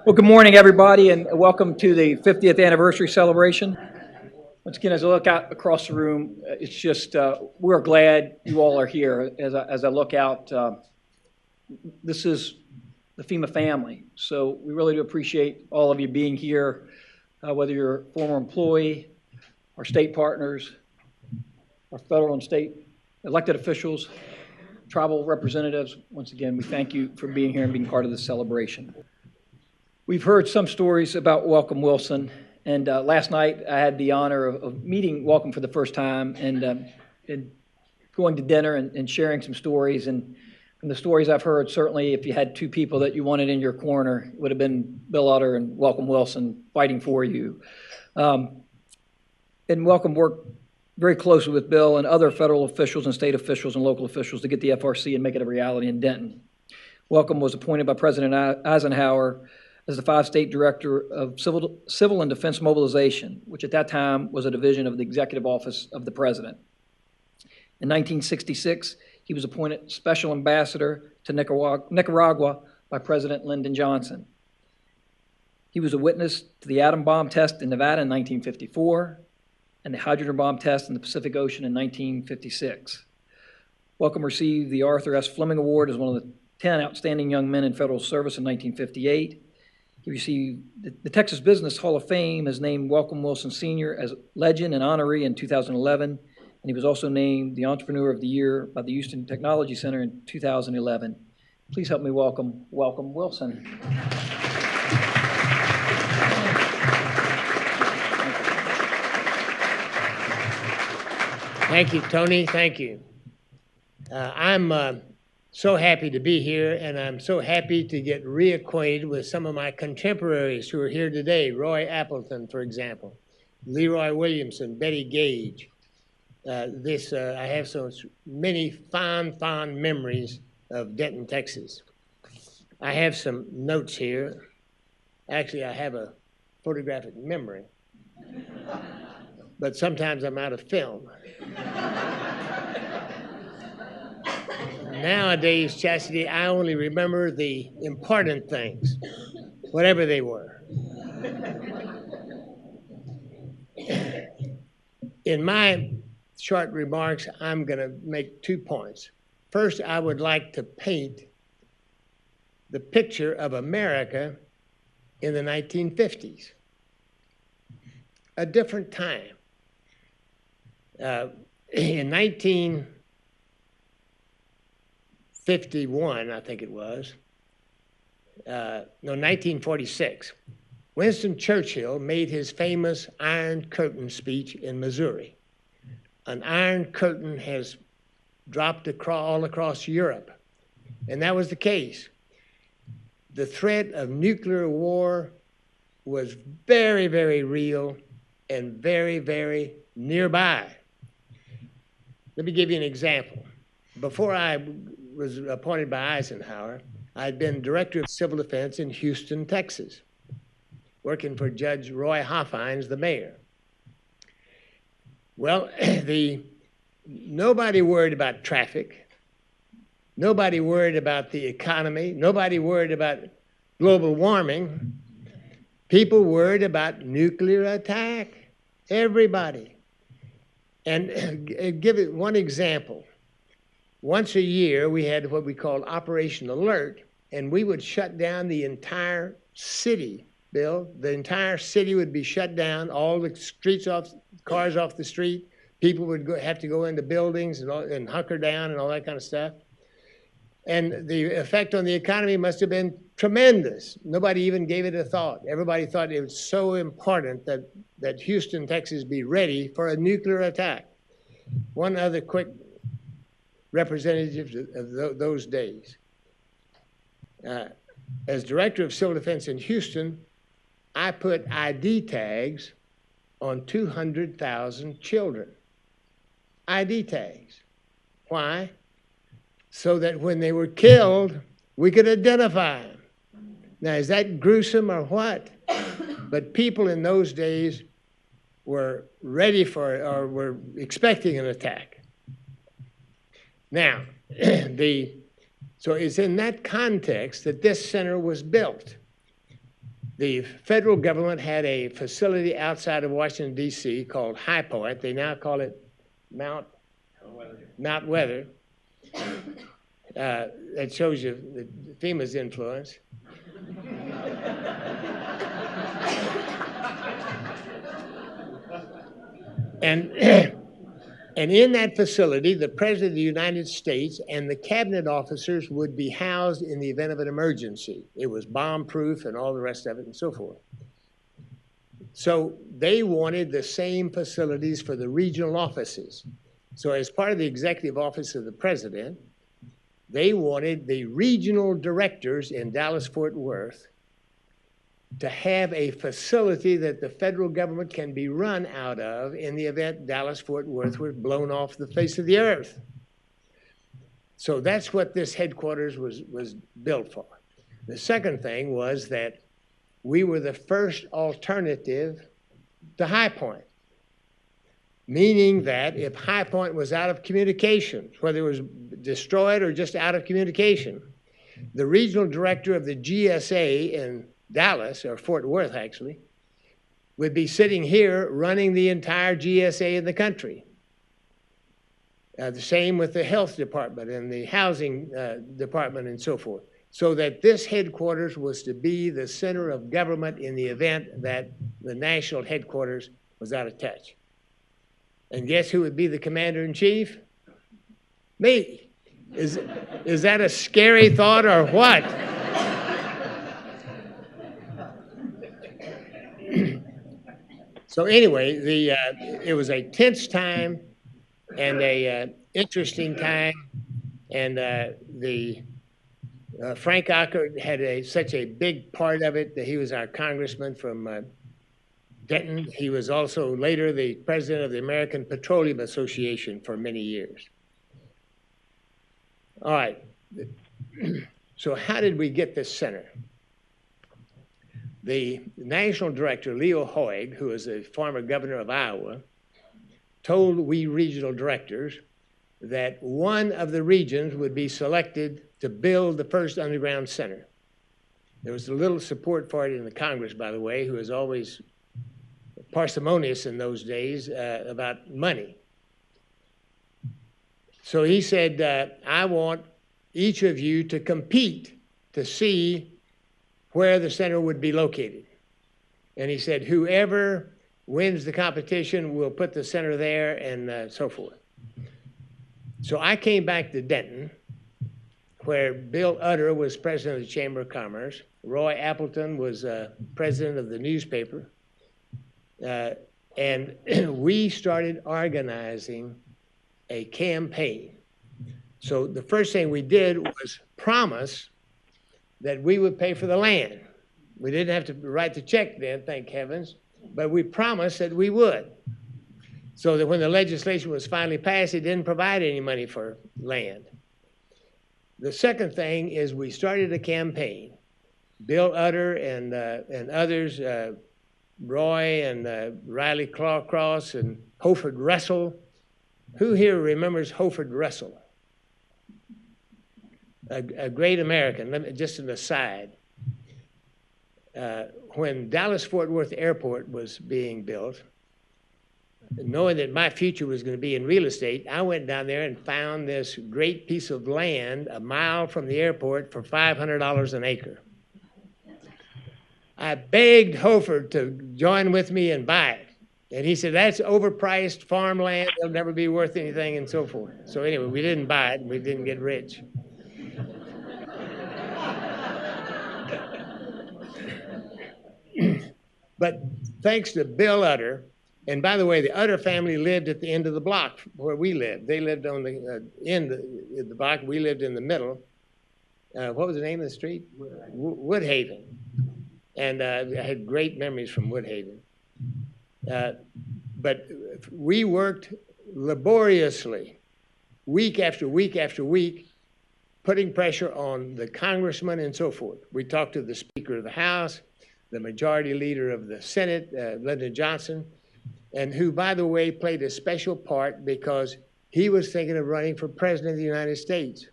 Well, good morning, everybody, and welcome to the 50th anniversary celebration. Once again, as I look out across the room, it's just, we're glad you all are here. As I look out, this is the FEMA family, so we really do appreciate all of you being here, whether you're a former employee, our state partners, our federal and state elected officials, tribal representatives. Once again, we thank you for being here and being part of this celebration. We've heard some stories about Welcome Wilson, and last night I had the honor of meeting Welcome for the first time and going to dinner and sharing some stories. And from the stories I've heard, certainly if you had two people that you wanted in your corner, it would have been Bill Utter and Welcome Wilson fighting for you. And Welcome worked very closely with Bill and other federal officials and state officials and local officials to get the FRC and make it a reality in Denton. Welcome was appointed by President Eisenhower as the five-state director of Civil and Defense Mobilization, which at that time was a division of the Executive Office of the President. In 1966, he was appointed Special Ambassador to Nicaragua by President Lyndon Johnson. He was a witness to the atom bomb test in Nevada in 1954 and the hydrogen bomb test in the Pacific Ocean in 1956. Welcome received the Arthur S. Fleming Award as one of the 10 outstanding young men in federal service in 1958. He received the Texas Business Hall of Fame, has named Welcome Wilson Sr. as legend and honoree in 2011, and he was also named the Entrepreneur of the Year by the Houston Technology Center in 2011. Please help me welcome Wilson. Thank you, Tony. Thank you. I'm so happy to be here, and I'm so happy to get reacquainted with some of my contemporaries who are here today. Roy Appleton, for example, Leroy Williamson, Betty Gage. I have so many fond memories of Denton, Texas. I have some notes here. Actually, I have a photographic memory, but sometimes I'm out of film. Nowadays, Chastity, I only remember the important things, whatever they were. In my short remarks, I'm going to make 2 points. First, I would like to paint the picture of America in the 1950s, a different time. In 1951, I think it was, 1946, Winston Churchill made his famous Iron Curtain speech in Missouri. An Iron Curtain has dropped all across Europe, and that was the case. The threat of nuclear war was very, very real and very, very nearby. Let me give you an example. Before I was appointed by Eisenhower, I'd been Director of Civil Defense in Houston, Texas, working for Judge Roy Hoffines, the mayor. Well, nobody worried about traffic. Nobody worried about the economy. Nobody worried about global warming. People worried about nuclear attack. Everybody. And give it one example. Once a year, we had what we called Operation Alert, and we would shut down the entire city, Bill. The entire city would be shut down, all the cars off the street. People would have to go into buildings and hunker down and all that kind of stuff. And the effect on the economy must have been tremendous. Nobody even gave it a thought. Everybody thought it was so important that Houston, Texas be ready for a nuclear attack. One other quick representative of those days. As Director of Civil Defense in Houston, I put ID tags on 200,000 children. ID tags. Why? So that when they were killed, we could identify them. Now, is that gruesome or what? But people in those days were ready for it or were expecting an attack. Now, so it's in that context that this center was built. The federal government had a facility outside of Washington, D.C. called High Point. They now call it Mount Weather. That shows you the FEMA's influence. And in that facility, the President of the United States and the cabinet officers would be housed in the event of an emergency. It was bomb-proof and all the rest of it and so forth. So they wanted the same facilities for the regional offices. So as part of the executive office of the President, they wanted the regional directors in Dallas-Fort Worth to have a facility that the federal government can be run out of in the event Dallas-Fort Worth was blown off the face of the earth. So that's what this headquarters was built for. The second thing was that we were the first alternative to High Point, meaning that if High Point was out of communication, whether it was destroyed or just out of communication, the regional director of the GSA in Dallas, or Fort Worth actually, would be sitting here running the entire GSA in the country. The same with the health department and the housing department and so forth. So that this headquarters was to be the center of government in the event that the national headquarters was out of touch. And guess who would be the commander-in-chief? Me. Is that a scary thought or what? So anyway, it was a tense time and a interesting time, and Frank Ocker had such a big part of it that he was our congressman from Denton. He was also later the president of the American Petroleum Association for many years. All right, so how did we get this center? The national director, Leo Hoig, who was a former governor of Iowa, told we regional directors that one of the regions would be selected to build the first underground center. There was a little support for it in the Congress, by the way, who was always parsimonious in those days about money. So he said, I want each of you to compete to see where the center would be located. And he said, whoever wins the competition will put the center there and so forth. So I came back to Denton, where Bill Utter was president of the Chamber of Commerce. Roy Appleton was president of the newspaper. And we started organizing a campaign. So the first thing we did was promise that we would pay for the land. We didn't have to write the check then, thank heavens, but we promised that we would. So that when the legislation was finally passed, it didn't provide any money for land. The second thing is we started a campaign. Bill Utter and others, Roy and Riley Clawcross and Hoford Russell. Who here remembers Hoford Russell? A great American. Just an aside. When Dallas-Fort Worth Airport was being built, knowing that my future was going to be in real estate, I went down there and found this great piece of land a mile from the airport for $500 an acre. I begged Hoford to join with me and buy it. And he said, that's overpriced farmland, it'll never be worth anything, and so forth. So anyway, we didn't buy it, and we didn't get rich. But thanks to Bill Utter, and by the way, the Utter family lived at the end of the block where we lived. They lived on the end of the block. We lived in the middle. What was the name of the street? Woodhaven. And I had great memories from Woodhaven. But we worked laboriously, week after week after week, putting pressure on the congressman and so forth. We talked to the Speaker of the House, the Majority Leader of the Senate, Lyndon Johnson, and who, by the way, played a special part because he was thinking of running for President of the United States.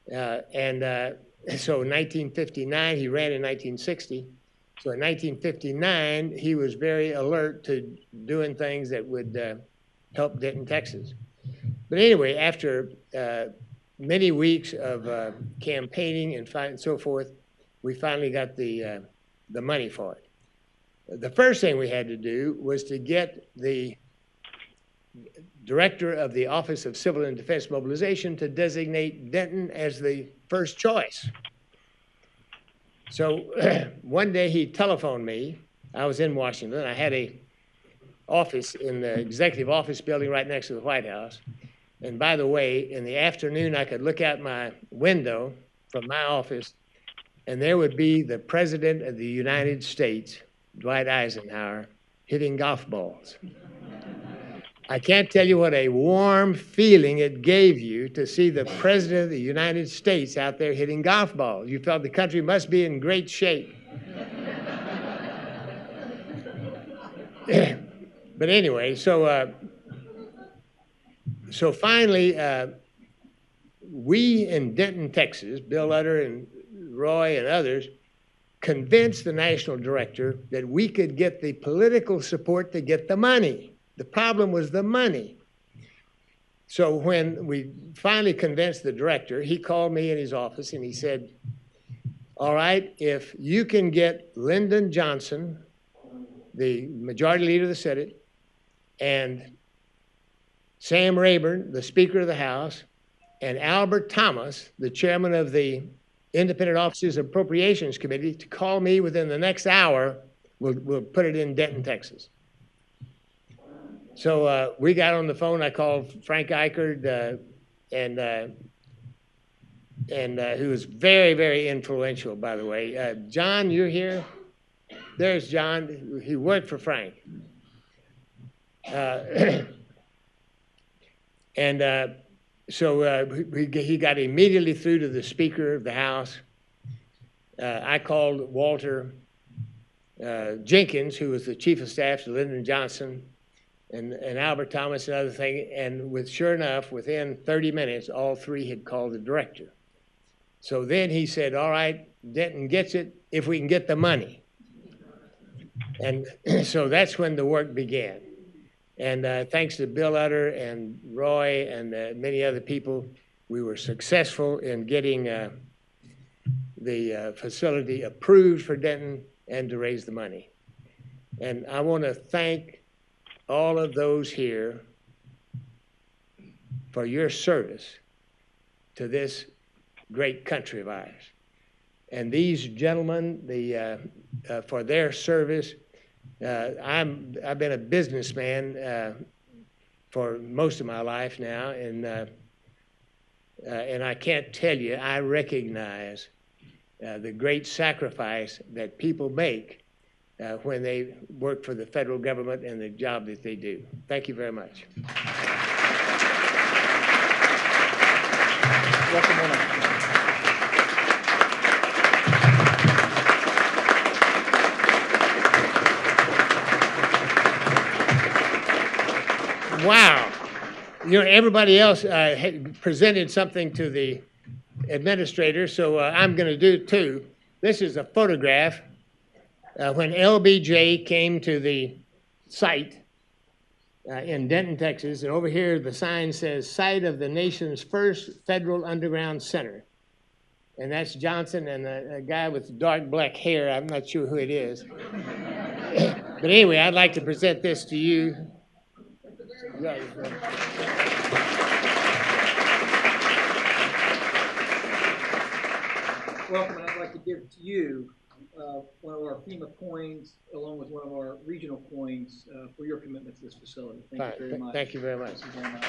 So in 1959, he ran in 1960. So in 1959, he was very alert to doing things that would help Denton, Texas. But anyway, after many weeks of campaigning and so forth, we finally got the money for it. The first thing we had to do was to get the director of the Office of Civil and Defense Mobilization to designate Denton as the first choice. So one day he telephoned me. I was in Washington. I had a office in the executive office building right next to the White House. And by the way, in the afternoon, I could look out my window from my office, and there would be the President of the United States, Dwight Eisenhower, hitting golf balls. I can't tell you what a warm feeling it gave you to see the President of the United States out there hitting golf balls. You felt the country must be in great shape. But anyway, so finally, we in Denton, Texas, Bill Utter and Roy and others, convinced the national director that we could get the political support to get the money. The problem was the money. So when we finally convinced the director, he called me in his office and he said, all right, if you can get Lyndon Johnson, the majority leader of the Senate, and Sam Rayburn, the Speaker of the House, and Albert Thomas, the chairman of the Independent Officers Appropriations Committee, to call me within the next hour, we'll put it in Denton, Texas. So we got on the phone. I called Frank Eichard, who was very, very influential, by the way. John, you're here? There's John. He worked for Frank. So he got immediately through to the Speaker of the House. I called Walter Jenkins, who was the Chief of Staff to Lyndon Johnson, and Albert Thomas and other thing, and sure enough, within 30 minutes, all three had called the director. So then he said, all right, Denton gets it if we can get the money. And so that's when the work began. And thanks to Bill Utter and Roy and many other people, we were successful in getting the facility approved for Denton and to raise the money. And I want to thank all of those here for your service to this great country of ours. And these gentlemen, for their service. I've been a businessman for most of my life now, and I can't tell you, I recognize the great sacrifice that people make when they work for the federal government and the job that they do. Thank you very much. Welcome on up. Wow. You know, everybody else presented something to the administrator, so I'm going to do it too. This is a photograph when LBJ came to the site in Denton, Texas, and over here the sign says, site of the nation's first federal underground center. And that's Johnson and a guy with dark black hair. I'm not sure who it is. But anyway, I'd like to present this to you. Welcome, and I'd like to give to you one of our FEMA coins, along with one of our regional coins, for your commitment to this facility. Thank you very much. Thank you very much. Thank you very much.